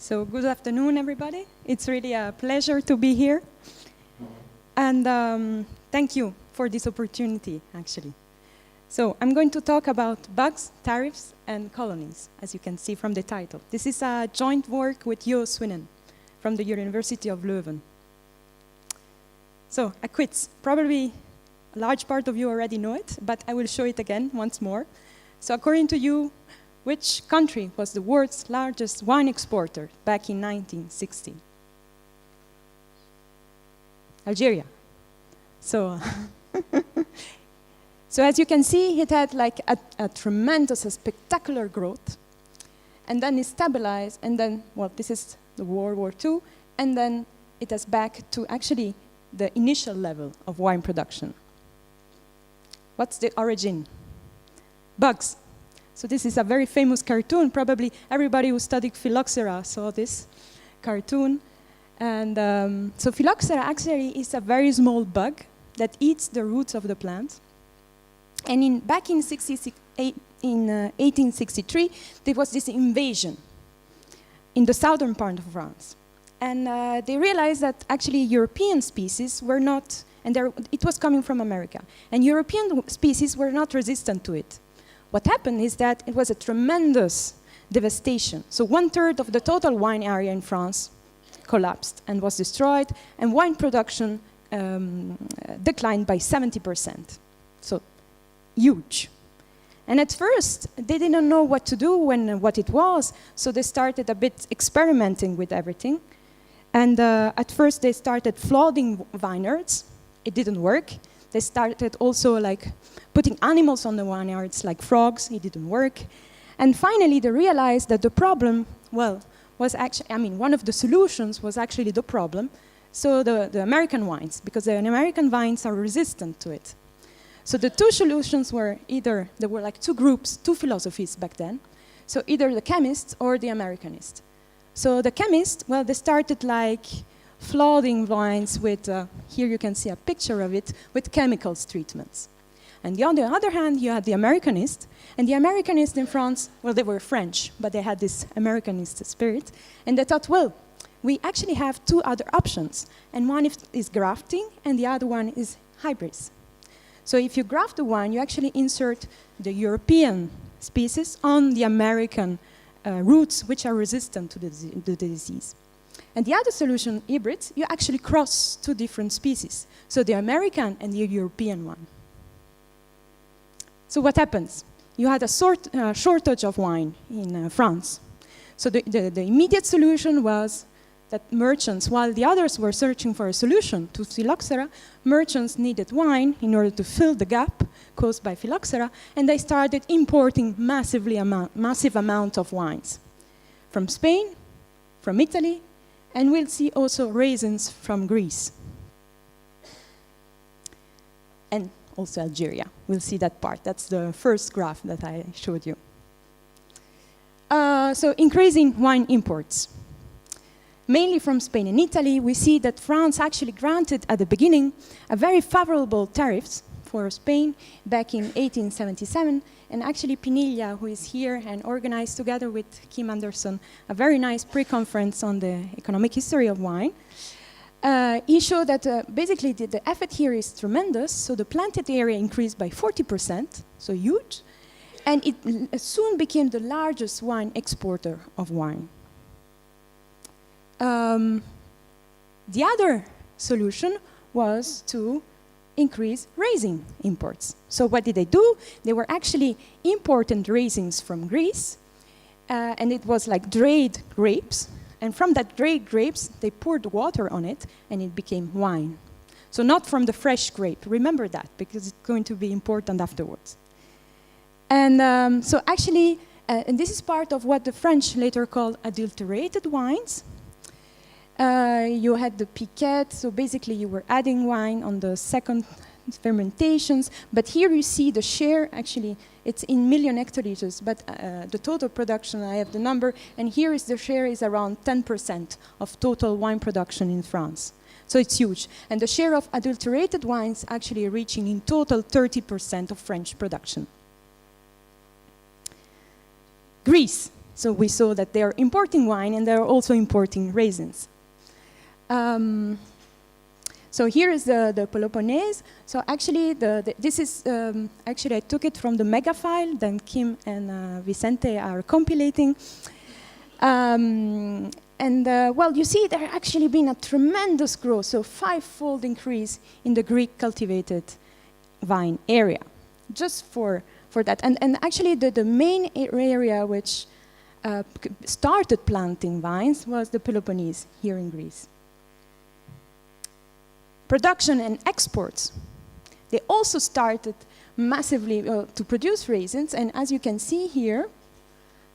So good afternoon, everybody. It's really a pleasure to be here. And thank you for this opportunity, actually. So I'm going to talk about bugs, tariffs, and colonies, as you can see from the title. This is a joint work with Jo Swinnen from the University of Leuven. So a quiz. Probably a large part of you already know it, but I will show it again once more. So according to you, which country was the world's largest wine exporter back in 1960? Algeria. So, so as you can see, it had like a tremendous, a spectacular growth. And then it stabilized, and then, well, this is the World War II, and then it is back to actually the initial level of wine production. What's the origin? Bugs. So this is a very famous cartoon. Probably everybody who studied Phylloxera saw this cartoon. And so Phylloxera actually is a very small bug that eats the roots of the plant. And back in 1863, there was this invasion in the southern part of France. And they realized that actually European species were not, and it was coming from America, and European species were not resistant to it. What happened is that it was a tremendous devastation. So 1/3 of the total wine area in France collapsed and was destroyed, and wine production declined by 70%. So huge. And at first, they didn't know what to do and what it was, so they started a bit experimenting with everything. And at first, they started flooding vineyards. It didn't work. They started also like putting animals on the vineyards, like frogs. It didn't work. And finally, they realized that the problem, well, was actually, I mean, one of the solutions was actually the problem. So the American wines, because the American vines are resistant to it. So the two solutions were either, there were like two groups, two philosophies back then. So either the chemists or the Americanists. So the chemists, well, they started like flooding wines with, here you can see a picture of it, with chemicals treatments. And on the other hand, you had the Americanists. And the Americanists in France, well, they were French, but they had this Americanist spirit. And they thought, well, we actually have two other options. And one is grafting, and the other one is hybrids. So if you graft the wine, you actually insert the European species on the American roots, which are resistant to the disease. And the other solution, hybrids, you actually cross two different species. So the American and the European one. So what happens? You had a shortage of wine in France. So the immediate solution was that merchants, while the others were searching for a solution to Phylloxera, merchants needed wine in order to fill the gap caused by Phylloxera, and they started importing massive amount of wines from Spain, from Italy, and we'll see also raisins from Greece. And also Algeria. We'll see that part. That's the first graph that I showed you. So increasing wine imports. Mainly from Spain and Italy, we see that France actually granted at the beginning a very favorable tariffs for Spain back in 1877. And actually Pinilla, who is here and organized together with Kim Anderson a very nice pre-conference on the economic history of wine, he showed that basically the effort here is tremendous. So the planted area increased by 40%, so huge. And it soon became the largest wine exporter of wine. The other solution was to increase raisin imports. So what did they do? They were actually importing raisins from Greece, and it was like dried grapes. And from that dried grapes, they poured water on it, and it became wine. So not from the fresh grape. Remember that, because it's going to be important afterwards. And so actually, and this is part of what the French later called adulterated wines. You had the piquette, so basically you were adding wine on the second fermentations, but here you see the share, actually it's in million hectoliters, but the total production, I have the number, and here is the share is around 10% of total wine production in France. So it's huge. And the share of adulterated wines actually reaching in total 30% of French production. Greece. So we saw that they are importing wine and they're also importing raisins. So here is the Peloponnese. So actually, this is, actually I took it from the mega file that Kim and Vicente are compilating. Well, you see there actually been a tremendous growth, so 5-fold increase in the Greek cultivated vine area, just for that. And actually the main area which started planting vines was the Peloponnese here in Greece. Production and exports. They also started massively to produce raisins, and as you can see here,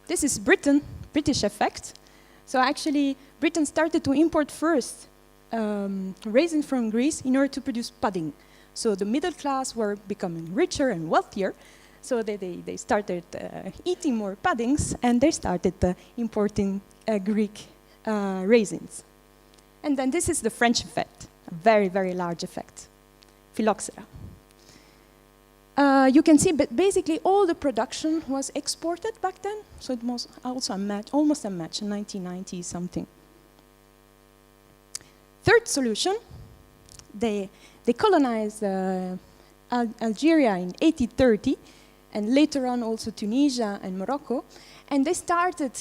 this is British effect. So actually, Britain started to import first raisins from Greece in order to produce pudding. So the middle class were becoming richer and wealthier, so they started eating more puddings, and they started importing Greek raisins. And then this is the French effect, a very, very large effect, Phylloxera. You can see, but basically all the production was exported back then, so it was also a match, almost a match in 1990 something. Third solution, they colonized Algeria in 1830, and later on also Tunisia and Morocco, and they started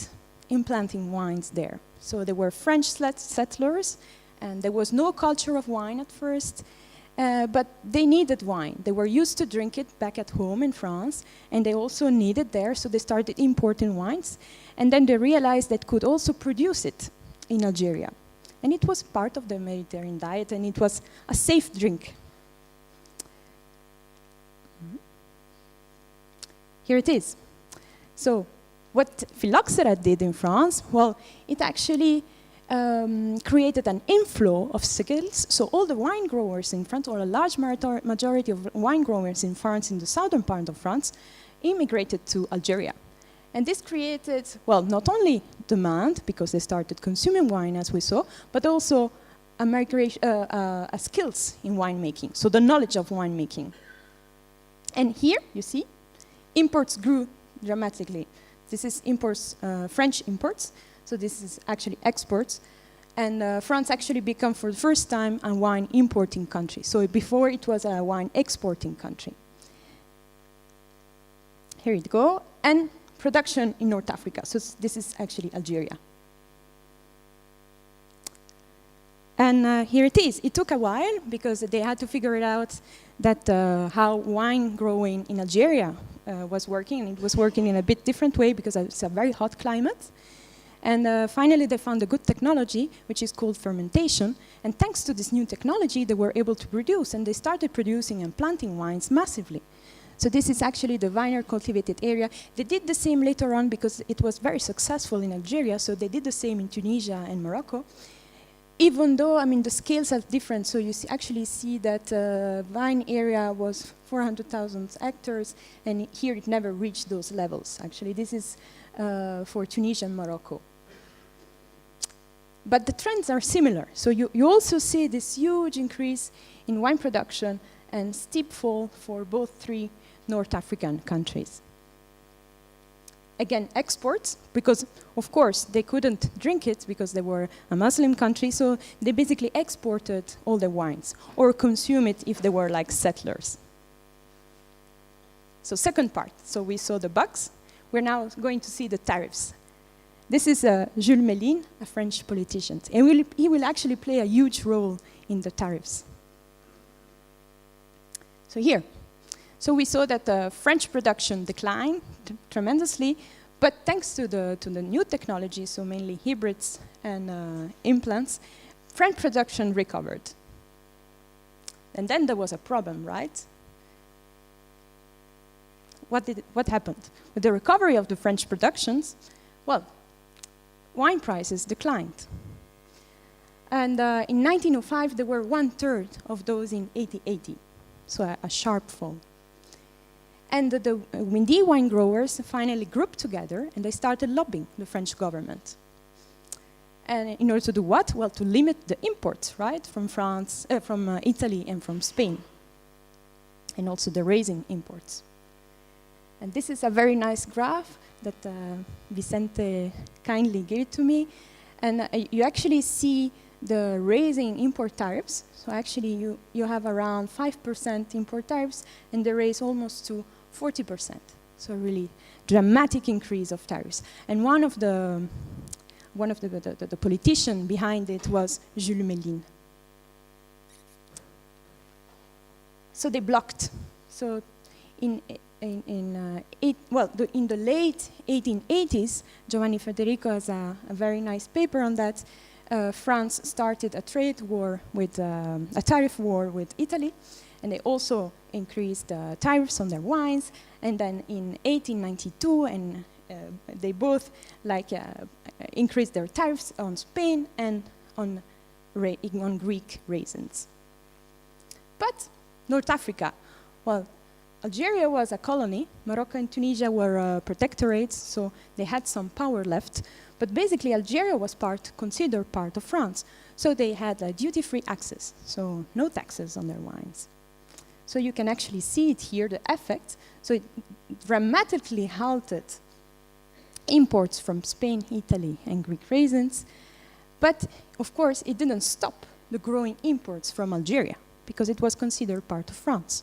implanting wines there. So there were French settlers, and there was no culture of wine at first. But they needed wine. They were used to drink it back at home in France, and they also needed there, so they started importing wines. And then they realized they could also produce it in Algeria. And it was part of the Mediterranean diet, and it was a safe drink. Here it is. So what Phylloxera did in France, well, it actually created an inflow of skills. So all the wine growers in France, or a large majority of wine growers in France, in the southern part of France, immigrated to Algeria. And this created, well, not only demand, because they started consuming wine, as we saw, but also a skills in winemaking, so the knowledge of winemaking. And here, you see, imports grew dramatically. This is imports, French imports. So this is actually exports. And France actually became, for the first time, a wine importing country. So before it was a wine exporting country. Here it go. And production in North Africa. So this is actually Algeria. And here it is. It took a while because they had to figure it out that how wine growing in Algeria was working. And it was working in a bit different way because it's a very hot climate. And finally, they found a good technology, which is called fermentation. And thanks to this new technology, they were able to produce. And they started producing and planting wines massively. So this is actually the vineyard cultivated area. They did the same later on because it was very successful in Algeria. So they did the same in Tunisia and Morocco. Even though, I mean, the scales are different. So you actually see that vine area was 400,000 hectares. And here it never reached those levels. Actually, this is for Tunisia and Morocco. But the trends are similar. So you also see this huge increase in wine production and steep fall for both three North African countries. Again, exports, because of course they couldn't drink it because they were a Muslim country, so they basically exported all the wines or consume it if they were like settlers. So second part, so we saw the bugs. We're now going to see the tariffs. This is Giulia Meloni, a French politician, and he will actually play a huge role in the tariffs. So here, so we saw that the French production declined tremendously, but thanks to the new technology, so mainly hybrids and implants, French production recovered. And then there was a problem, right? What happened? With the recovery of the French productions, well, wine prices declined. And in 1905, there were 1/3 of those in 1880, so a sharp fall. And the windy wine growers finally grouped together, and they started lobbying the French government. And in order to do what? Well, to limit the imports, right, from France, from Italy and from Spain, and also the raisin imports. And this is a very nice graph that Vicente kindly gave to me. And you actually see the raising import tariffs. So actually you have around 5% import tariffs, and they raise almost to 40%. So really dramatic increase of tariffs. And one of the politicians behind it was Giulia Meloni. So they blocked. So in the late 1880s, Giovanni Federico has a very nice paper on that. France started a trade war with a tariff war with Italy, and they also increased tariffs on their wines. And then in 1892, and they both increased their tariffs on Spain and on Greek raisins. But North Africa, well, Algeria was a colony. Morocco and Tunisia were protectorates, so they had some power left. But basically, Algeria was considered part of France. So they had duty-free access, so no taxes on their wines. So you can actually see it here, the effect. So it dramatically halted imports from Spain, Italy, and Greek raisins. But of course, it didn't stop the growing imports from Algeria, because it was considered part of France.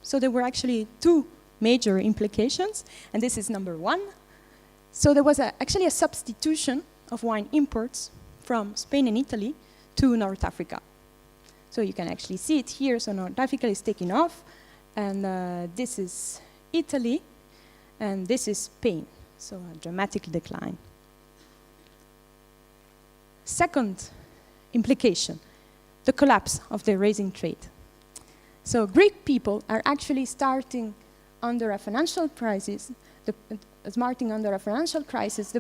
So there were actually two major implications, and this is number one. So there was actually a substitution of wine imports from Spain and Italy to North Africa. So you can actually see it here. So North Africa is taking off, and this is Italy, and this is Spain. So a dramatic decline. Second implication, the collapse of the raisin trade. So Greek people are actually starting under a financial crisis, the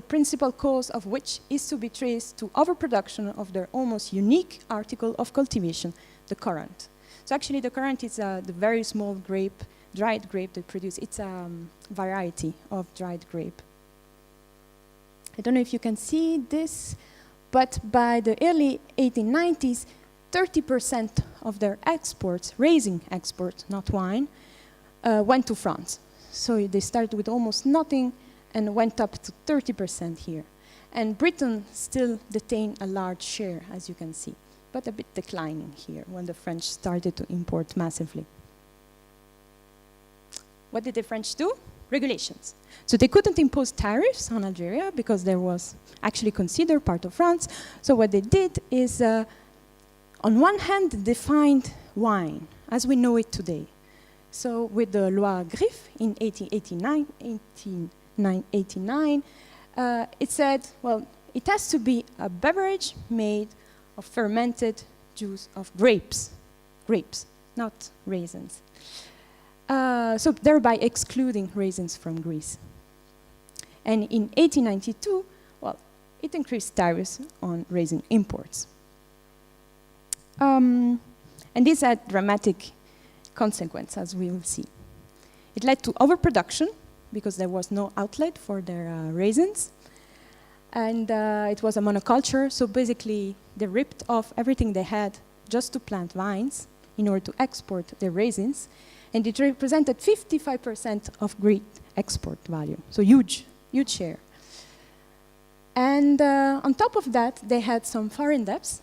principal cause of which is to be traced to overproduction of their almost unique article of cultivation, the currant. So actually the currant is the very small grape, dried grape they produce. It's a variety of dried grape. I don't know if you can see this, but by the early 1890s, 30% of their exports, raisin exports, not wine, went to France. So they started with almost nothing and went up to 30% here. And Britain still detained a large share, as you can see, but a bit declining here when the French started to import massively. What did the French do? Regulations. So they couldn't impose tariffs on Algeria because there was actually considered part of France. So what they did is, on one hand, defined wine as we know it today. So with the Loi Griffe in 1889, it said, well, it has to be a beverage made of fermented juice of grapes, not raisins. So thereby excluding raisins from Greece. And in 1892, well, it increased tariffs on raisin imports. And this had dramatic consequence, as we will see. It led to overproduction, because there was no outlet for their raisins. And it was a monoculture, so basically they ripped off everything they had just to plant vines in order to export their raisins. And it represented 55% of Greek export value, so huge share. And on top of that, they had some foreign debts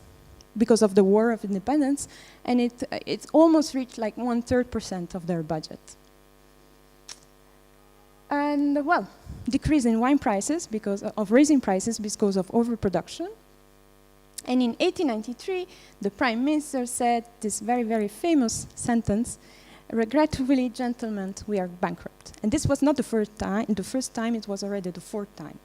because of the War of Independence, and it almost reached like 1/3% of their budget. And well, decrease in wine prices because of raising prices because of overproduction. And in 1893, the Prime Minister said this very, very famous sentence, "Regretfully, gentlemen, we are bankrupt." And this was not the first time. The first time, it was already the fourth time.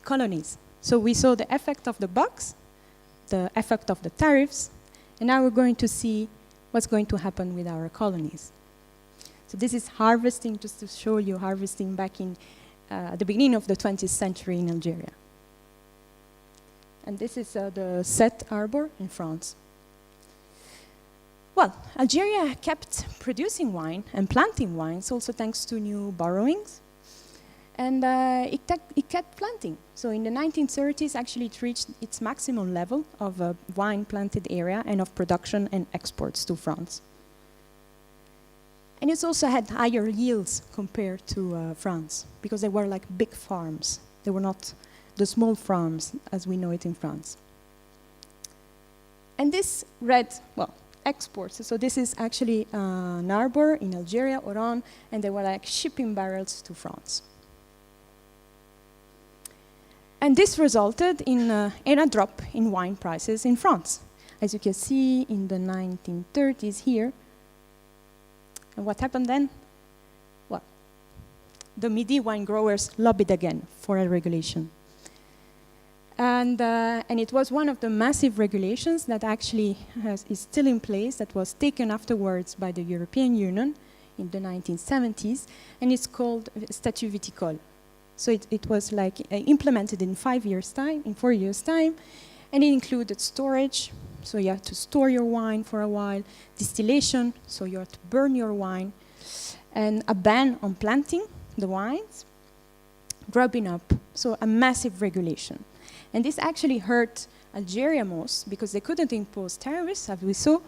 Colonies. So we saw the effect of the box, the effect of the tariffs, and now we're going to see what's going to happen with our colonies. So this is harvesting, just to show you harvesting back in the beginning of the 20th century in Algeria. And this is the Sète Arbor in France. Well, Algeria kept producing wine and planting wines also thanks to new borrowings. And it kept planting. So in the 1930s, actually, it reached its maximum level of wine planted area and of production and exports to France. And it's also had higher yields compared to France, because they were like big farms. They were not the small farms as we know it in France. And this read, well, exports. So this is actually an arbor in Algeria, Oran, and they were like shipping barrels to France. And this resulted in a drop in wine prices in France. As you can see in the 1930s here. And what happened then? Well, the Midi wine growers lobbied again for a regulation. And it was one of the massive regulations that actually is still in place, that was taken afterwards by the European Union in the 1970s, and it's called Statut Viticole. So it was like implemented in 4 years' time, and it included storage, so you have to store your wine for a while, distillation, so you have to burn your wine, and a ban on planting the wines, grubbing up, so a massive regulation. And this actually hurt Algeria most, because they couldn't impose tariffs, as we saw,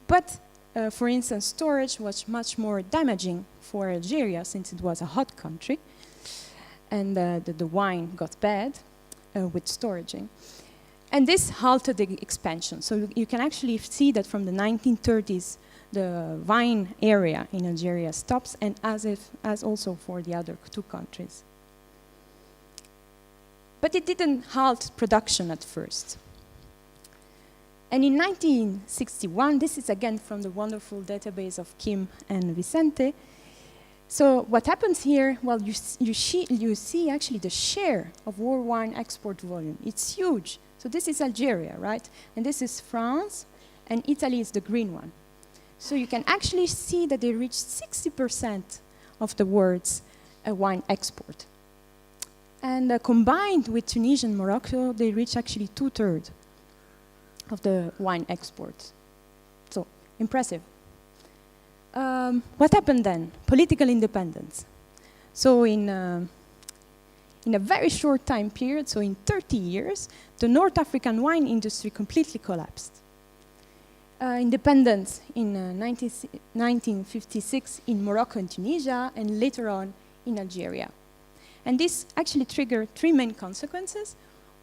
but for instance, storage was much more damaging for Algeria, since it was a hot country, and the wine got bad with storaging. And this halted the expansion. So you can actually see that from the 1930s, the vine area in Algeria stops, and as also for the other two countries. But it didn't halt production at first. And in 1961, this is again from the wonderful database of Kim and Vicente. So what happens here, well, you see actually the share of world wine export volume. It's huge. So this is Algeria, right? And this is France, and Italy is the green one. So you can actually see that they reached 60% of the world's wine export. And combined with Tunisia and Morocco, they reach actually 2/3 of the wine exports. So, impressive. What happened then? Political independence. So in a very short time period, so in 30 years, the North African wine industry completely collapsed. Independence in 1956 in Morocco and Tunisia, and later on in Algeria. And this actually triggered 3 main consequences.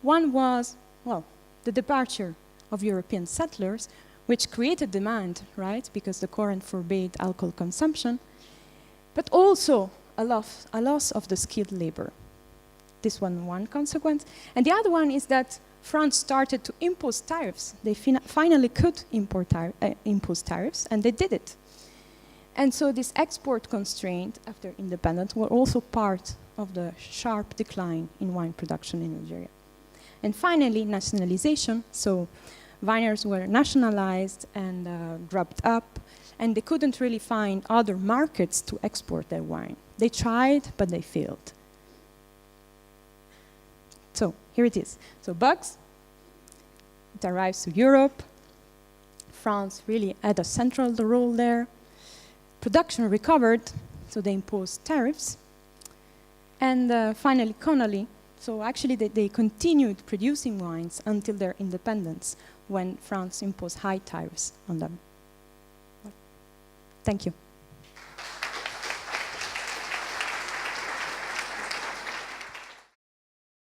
One was, well, the departure of European settlers, which created demand, right, because the Koran forbade alcohol consumption, but also a loss of the skilled labor. This one consequence. And the other one is that France started to impose tariffs. They finally could impose tariffs, and they did it. And so this export constraint after independence were also part of the sharp decline in wine production in Algeria. And finally, nationalization. So vineyards were nationalized and grubbed up, and they couldn't really find other markets to export their wine. They tried, but they failed. So here it is. So bugs, it arrives to Europe. France really had a central role there. Production recovered, so they imposed tariffs. And finally, Connolly. So actually, they continued producing wines until their independence, when France imposed high tariffs on them. Thank you.